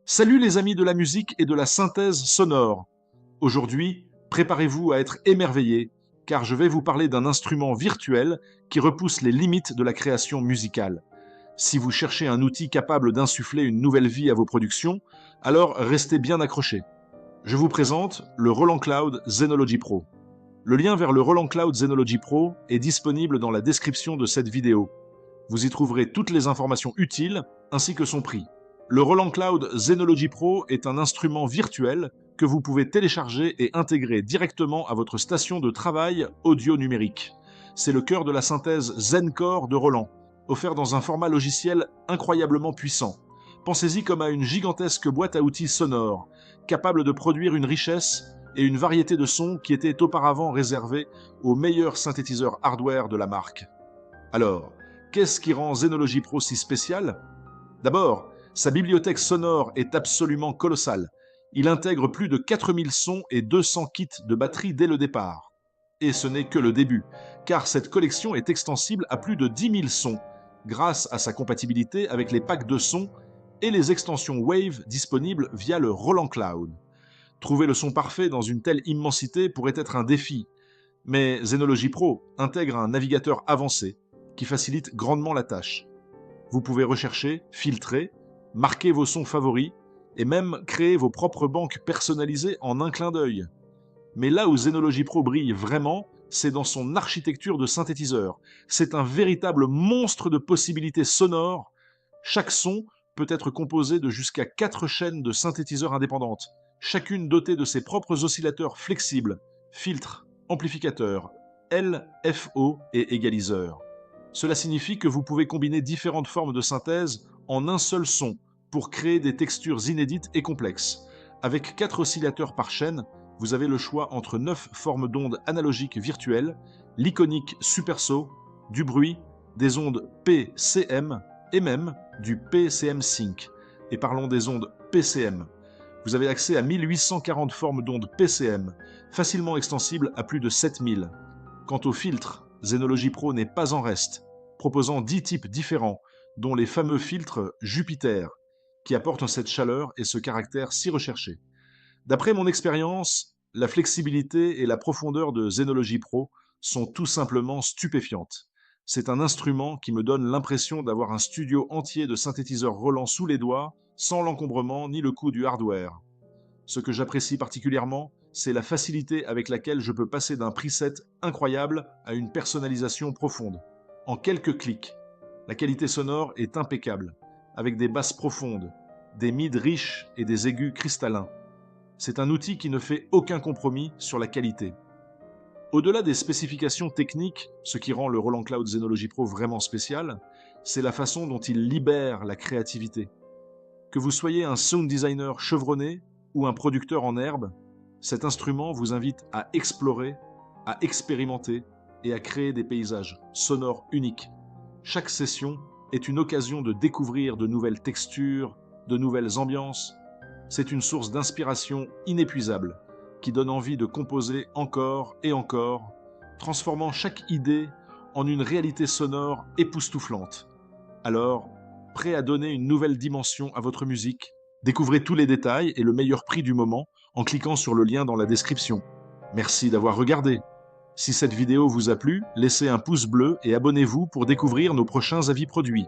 Salut les amis de la musique et de la synthèse sonore. Aujourd'hui, préparez-vous à être émerveillés, car je vais vous parler d'un instrument virtuel qui repousse les limites de la création musicale. Si vous cherchez un outil capable d'insuffler une nouvelle vie à vos productions, alors restez bien accrochés. Je vous présente le Roland Cloud Zenology Pro. Le lien vers le Roland Cloud Zenology Pro est disponible dans la description de cette vidéo. Vous y trouverez toutes les informations utiles ainsi que son prix. Le Roland Cloud Zenology Pro est un instrument virtuel que vous pouvez télécharger et intégrer directement à votre station de travail audio numérique. C'est le cœur de la synthèse Zencore de Roland, offert dans un format logiciel incroyablement puissant. Pensez-y comme à une gigantesque boîte à outils sonore, capable de produire une richesse et une variété de sons qui étaient auparavant réservés aux meilleurs synthétiseurs hardware de la marque. Alors, qu'est-ce qui rend Zenology Pro si spécial ? D'abord, sa bibliothèque sonore est absolument colossale. Il intègre plus de 4000 sons et 200 kits de batterie dès le départ. Et ce n'est que le début, car cette collection est extensible à plus de 10 000 sons, grâce à sa compatibilité avec les packs de sons et les extensions Wave disponibles via le Roland Cloud. Trouver le son parfait dans une telle immensité pourrait être un défi, mais Zenology Pro intègre un navigateur avancé qui facilite grandement la tâche. Vous pouvez rechercher, filtrer, marquer vos sons favoris et même créer vos propres banques personnalisées en un clin d'œil. Mais là où Zenology Pro brille vraiment, c'est dans son architecture de synthétiseur. C'est un véritable monstre de possibilités sonores. Chaque son peut être composé de jusqu'à 4 chaînes de synthétiseurs indépendantes, chacune dotée de ses propres oscillateurs flexibles, filtres, amplificateurs, LFO et égaliseurs. Cela signifie que vous pouvez combiner différentes formes de synthèse en un seul son pour créer des textures inédites et complexes. Avec 4 oscillateurs par chaîne, vous avez le choix entre 9 formes d'ondes analogiques virtuelles, l'iconique Super Saw, du bruit, des ondes PCM et même du PCM Sync. Et parlons des ondes PCM. Vous avez accès à 1840 formes d'ondes PCM, facilement extensibles à plus de 7000. Quant aux filtres, Zenology Pro n'est pas en reste, proposant 10 types différents, dont les fameux filtres Jupiter, qui apportent cette chaleur et ce caractère si recherché. D'après mon expérience, la flexibilité et la profondeur de Zenology Pro sont tout simplement stupéfiantes. C'est un instrument qui me donne l'impression d'avoir un studio entier de synthétiseurs Roland sous les doigts, sans l'encombrement ni le coût du hardware. Ce que j'apprécie particulièrement, c'est la facilité avec laquelle je peux passer d'un preset incroyable à une personnalisation profonde. En quelques clics, la qualité sonore est impeccable, avec des basses profondes, des mids riches et des aigus cristallins. C'est un outil qui ne fait aucun compromis sur la qualité. Au-delà des spécifications techniques, ce qui rend le Roland Cloud Zenology Pro vraiment spécial, c'est la façon dont il libère la créativité. Que vous soyez un sound designer chevronné ou un producteur en herbe, cet instrument vous invite à explorer, à expérimenter et à créer des paysages sonores uniques. Chaque session est une occasion de découvrir de nouvelles textures, de nouvelles ambiances. C'est une source d'inspiration inépuisable qui donne envie de composer encore et encore, transformant chaque idée en une réalité sonore époustouflante. Alors, prêt à donner une nouvelle dimension à votre musique? Découvrez tous les détails et le meilleur prix du moment en cliquant sur le lien dans la description. Merci d'avoir regardé. Si cette vidéo vous a plu, laissez un pouce bleu et abonnez-vous pour découvrir nos prochains avis produits.